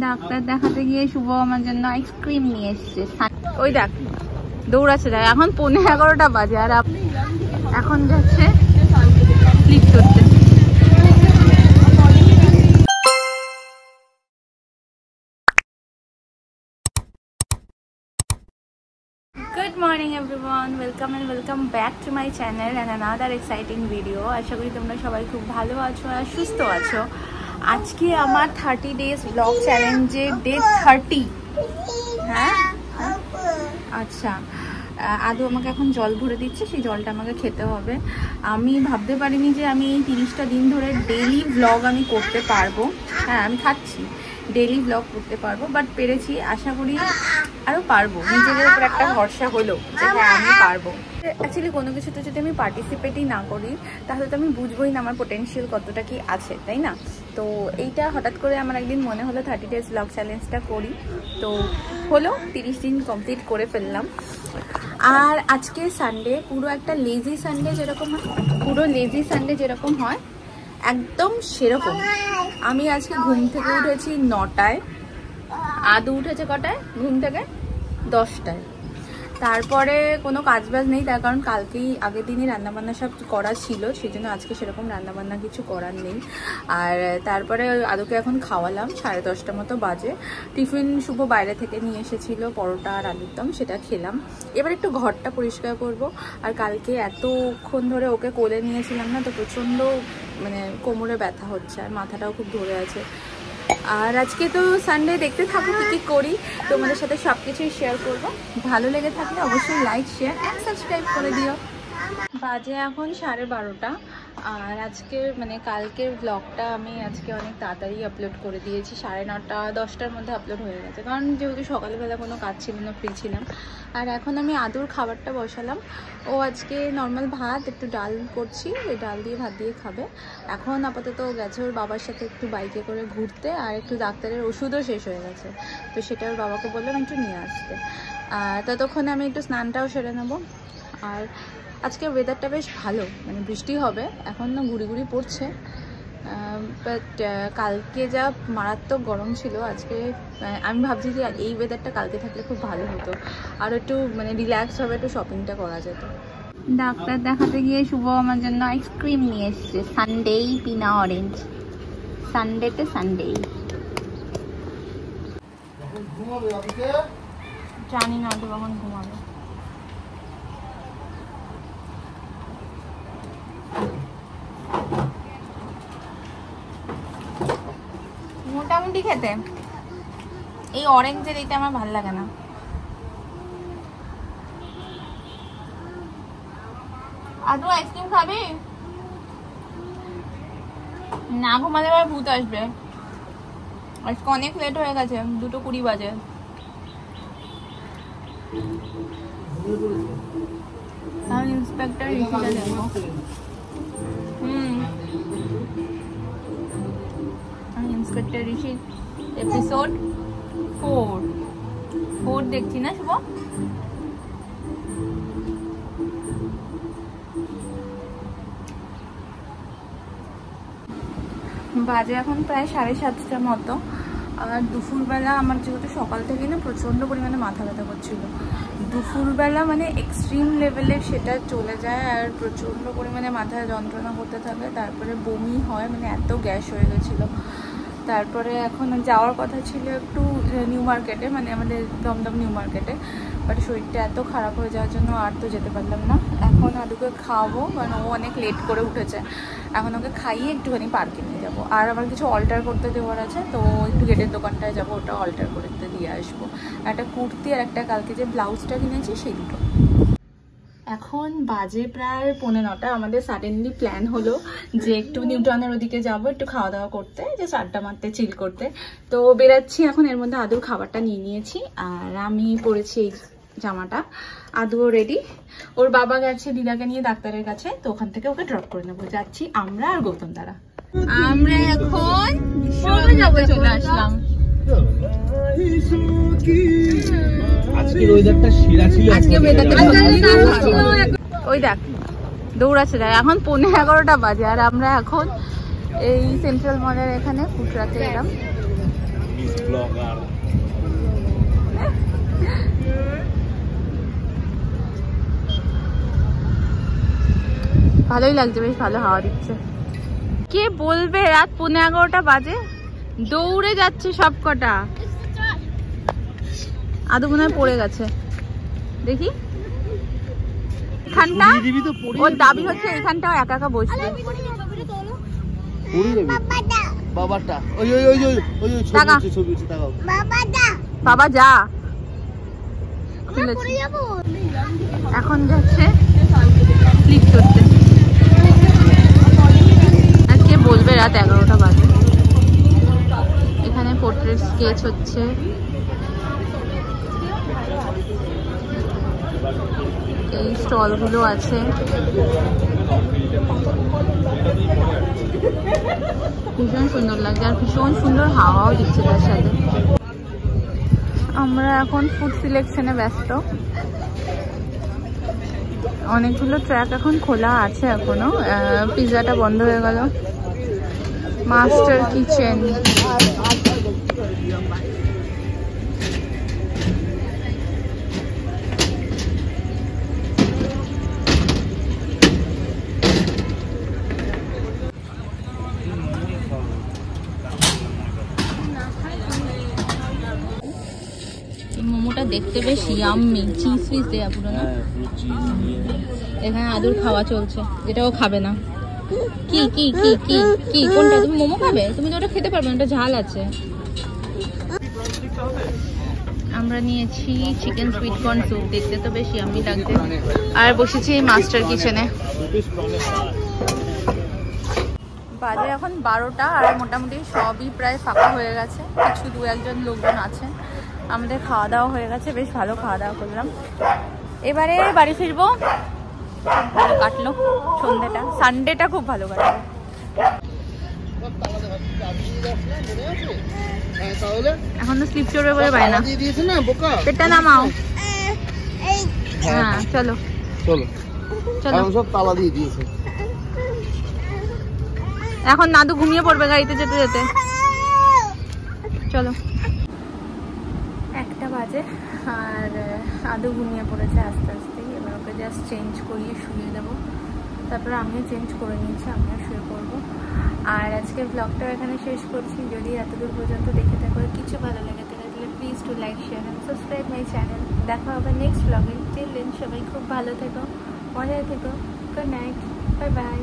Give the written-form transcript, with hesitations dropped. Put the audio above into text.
Doctor দেখাতে গিয়ে শুভ আমার জন্য আইসক্রিম নিয়ে এসছে। ওই দেখ দৌড়াচ্ছে, দেখ এখন 11:15 বাজে আর এখন যাচ্ছে ক্লিক করতে। Good morning everyone, welcome back to my channel and another exciting video. আশা করি তোমরা সবাই খুব ভালো আছো আর সুস্থ আছো। আজকে আমার 30 days vlog চ্যালেঞ্জে ডে 30। হ্যাঁ আচ্ছা, আদৌ আমাকে এখন জল ভরে দিচ্ছে, সেই জলটা আমাকে খেতে হবে। আমি ভাবতে পারিনি যে আমি এই 30টা দিন ধরে ডেইলি ভ্লগ আমি করতে পারবো। হ্যাঁ আমি খাচ্ছি, ডেইলি ব্লগ করতে পারবো, বাট পেরেছি। আশা করি আরও পারবো। নিজেদের উপর একটা ভরসা হলো যে হ্যাঁ আমি পারবো। অ্যাকচুয়ালি কোনো কিছুতে যদি আমি পার্টিসিপেটই না করি তাহলে তো আমি বুঝবোই না আমার পোটেনশিয়াল কতটা কি আছে, তাই না? তো এইটা হঠাৎ করে আমার একদিন মনে হলো 30 days ব্লগ চ্যালেঞ্জটা করি, তো হলো 30 দিন কমপ্লিট করে ফেললাম। আর আজকে সানডে, পুরো একটা লেজি সানডে যেরকম হয়, পুরো লেজি সানডে যেরকম হয় একদম সেরকম। আমি আজকে ঘুম থেকে উঠেছি 9টায়, আদু উঠেছে কটায় ঘুম থেকে? 10টায়। তারপরে কোনো কাজবাজ নেই, তার কারণ কালকেই আগের দিনই রান্নাবান্না সব করা ছিল, সেই জন্য আজকে সেরকম রান্নাবান্না কিছু করার নেই। আর তারপরে আদুকে এখন খাওয়ালাম, 10:30 মতো বাজে। টিফিন শুভ বাইরে থেকে নিয়ে এসেছিলো পরোটা আর আলুর দম, সেটা খেলাম। এবার একটু ঘরটা পরিষ্কার করব। আর কালকে এতক্ষণ ধরে ওকে কোলে নিয়েছিলাম না, তো প্রচণ্ড মানে কোমরে ব্যথা হচ্ছে আর মাথাটাও খুব ধরে আছে। আর আজকে তো সানডে, দেখতে থাকো কী কী করি, তোমাদের সাথে সব কিছুই শেয়ার করবো। ভালো লেগে থাকলে অবশ্যই লাইক, শেয়ার অ্যান্ড সাবস্ক্রাইব করে দিও। বাজে এখন 12:30। আর আজকে মানে কালকের ব্লগটা আমি আজকে অনেক তাড়াতাড়ি আপলোড করে দিয়েছি, 9:30-10টার মধ্যে আপলোড হয়ে গেছে, কারণ যেহেতু সকালবেলা কোনো কাজ ছিল না, ফ্রি ছিলাম। আর এখন আমি আদুর খাবারটা বসালাম। ও আজকে নর্মাল ভাত, একটু ডাল করছি, ওই ডাল দিয়ে ভাত দিয়ে খাবে। এখন আপাতত গেছে ওর বাবার সাথে একটু বাইকে করে ঘুরতে, আর একটু ডাক্তারের ওষুধও শেষ হয়ে গেছে, তো সেটা ওর বাবাকে বললাম একটু নিয়ে আসতে। আর ততক্ষণে আমি একটু স্নানটাও সেরে নেবো। আর আজকে ওয়েদারটা বেশ ভালো, মানে বৃষ্টি হবে, এখন না গুড়ি গুড়ি পড়ছে, বাট কালকে যা মারাত্মক গরম ছিল, আজকে আমি ভাবছি যে এই ওয়েদারটা কালকে থাকলে খুব ভালো হতো, আর একটু মানে রিল্যাক্স হবে, একটু শপিংটা করা যেত। ডাক্তার দেখাতে গিয়ে শুভ আমার জন্য আইসক্রিম নিয়ে এসছে, সানডেই পিনা অরেঞ্জ, সানডেতে সানডেই। জানি না তো কখন ঘুমাবে। মোটামুটি খেতে, এই অরেঞ্জের এইটা আমার ভালো লাগে না। আদু আইসক্রিম খাবি? না ঘুমালে আবার ভূত আসবে। আজকে অনেক লেট হয়ে গেছে, 2:20 বাজে। আমি ইন্সপেক্টর ঋষিটা দেখবো। ইন্সপেক্টর ঋষি এপিসোড 4 দেখছি না শুভ? বাজে এখন প্রায় 7:30 মতো। আর দুপুরবেলা আমার যেহেতু সকাল থেকে না প্রচণ্ড পরিমাণে মাথা ব্যথা করছিল, দুপুরবেলা মানে এক্সট্রিম লেভেলে সেটা চলে যায়, আর প্রচণ্ড পরিমাণে মাথায় যন্ত্রণা করতে থাকে, তারপরে বমি হয়, মানে এত গ্যাস হয়ে গেছিলো। তারপরে এখন যাওয়ার কথা ছিল একটু নিউ মার্কেটে, মানে আমাদের দমদম নিউ মার্কেটে, বাট শরীরটা এত খারাপ হয়ে যাওয়ার জন্য আর তো যেতে পারলাম না। এখন আদুকে খাওয়াবো, কারণ ও অনেক লেট করে উঠেছে, এখন ওকে খাইয়ে একটুখানি পার্কে নিয়ে যাবো। আর আমার কিছু অল্টার করতে দেওয়ার আছে, তো একটু গেটের দোকানটায় যাবো, ওটা অল্টার করতে দিয়ে আসবো। একটা কুর্তি আর একটা কালকে যে ব্লাউজটা কিনেছি সেই দুটো। এখন বাজে প্রায় 9:15। আমাদের সাডেনলি প্ল্যান হলো যে একটু নিউটনের ওদিকে যাবো, একটু খাওয়া দাওয়া করতে, যে আড্ডা মারতে, চিল করতে। তো বেরাচ্ছি এখন। এর মধ্যে আদুর খাবারটা নিয়ে নিয়েছি, আর আমি পরেছি এই জামাটা। আদুও রেডি, ওর বাবা গেছে দিদাকে নিয়ে ডাক্তারের কাছে, তো ওখান থেকে ওকে ড্রপ করে নেবো। যাচ্ছি আমরা আর গৌতম দ্বারা। আমরা এখন চলে আসলাম। আজকের ওয়েদারটা সেরা ছিল। ওই দেখ দৌড়াচ্ছে, দেখ এখন 11:15 বাজে, আর আমরা এখন এই সেন্ট্রাল মলের এখানে ফুটরাতে এলাম। Tourist blogger. ভালোই লাগছে, বেশ ভালো হাওয়া দিচ্ছে। কে বলবে রাত 11:15 বাজে, দৌড়ে যাচ্ছে সব কটা। আদু মনে হয় পড়ে গেছে, দেখি এখানটা। ওর দাবি হচ্ছে এখানটাও একা একা বসবে। বাবাটা ওই ছবি তাকাও। বাবা যা, এখন যাচ্ছে ক্লিক করতে। আজকে বলবে রাত 11টা বাজে। এখানে পোর্ট্রেট স্কেচ হচ্ছে। এই স্টলগুলো আছে। ভীষণ সুন্দর লাগছে আর ভীষণ সুন্দর হাওয়াও দিচ্ছে তার সাথে। আমরা এখন ফুড সিলেকশনে ব্যস্ত। অনেকগুলো ট্র্যাক এখন খোলা আছে এখনো, পিৎজাটা বন্ধ হয়ে গেল। মাস্টার কিচেন, মোমোটা দেখতে বেশ ইয়াম্মি, চিজ ফিজ দেয়া পুরো না। এখানে আদুর খাওয়া চলছে, যেটা ও খাবে না। কি কি কি কি কি কোনটা? তুমি মোমো খাবে? তুমি তো ওটা খেতে পারবে না, ওটা ঝাল আছে। আমরা নিয়েছি চিকেন সুইট কর্ন স্যুপ, দেখতে তো বেশ ইয়াম্মি লাগছে। আর বসেছি এই মাস্টার কিচেনে। বাজে এখন 12টা আর মোটামুটি সবই প্রায় ফাঁকা হয়ে গেছে, কিছু 2-1 লোকজন আছে। আমাদের খাওয়া দাওয়া হয়ে গেছে, বেশ ভালো খাওয়া দাওয়া করলাম। এবারে বাড়ি ফিরবো। ভালো কাটলো সন্ধ্যেটা, সানডেটা খুব ভালো কাটলো। এখন তো স্লিপ চড়বে বলে পায় না, পেটটা নামাও। হ্যাঁ চলো চলো চলো, সব তালা দিয়ে দিয়েছে। এখন নাদু ঘুমিয়ে পড়বে গাড়িতে যেতে যেতে। চলো, 1টা বাজে আর আদু ঘুমিয়ে পড়েছে আস্তে আস্তে। এবার ওকে জাস্ট চেঞ্জ করিয়ে শুয়ে দেবো, তারপরে আমিও চেঞ্জ করে নিয়েছি, আমিও শুয়ে পড়বো। আর আজকে ব্লগটা এখানে শেষ করছি। যদি এতদূর পর্যন্ত দেখে থাকো, কিছু ভালো লাগে তাহলে please to like, share and subscribe my channel. দেখা হবে নেক্সট ব্লগে। টিল দেন সবাই খুব ভালো থেকো, মজায় থেকো। Good night, bye bye.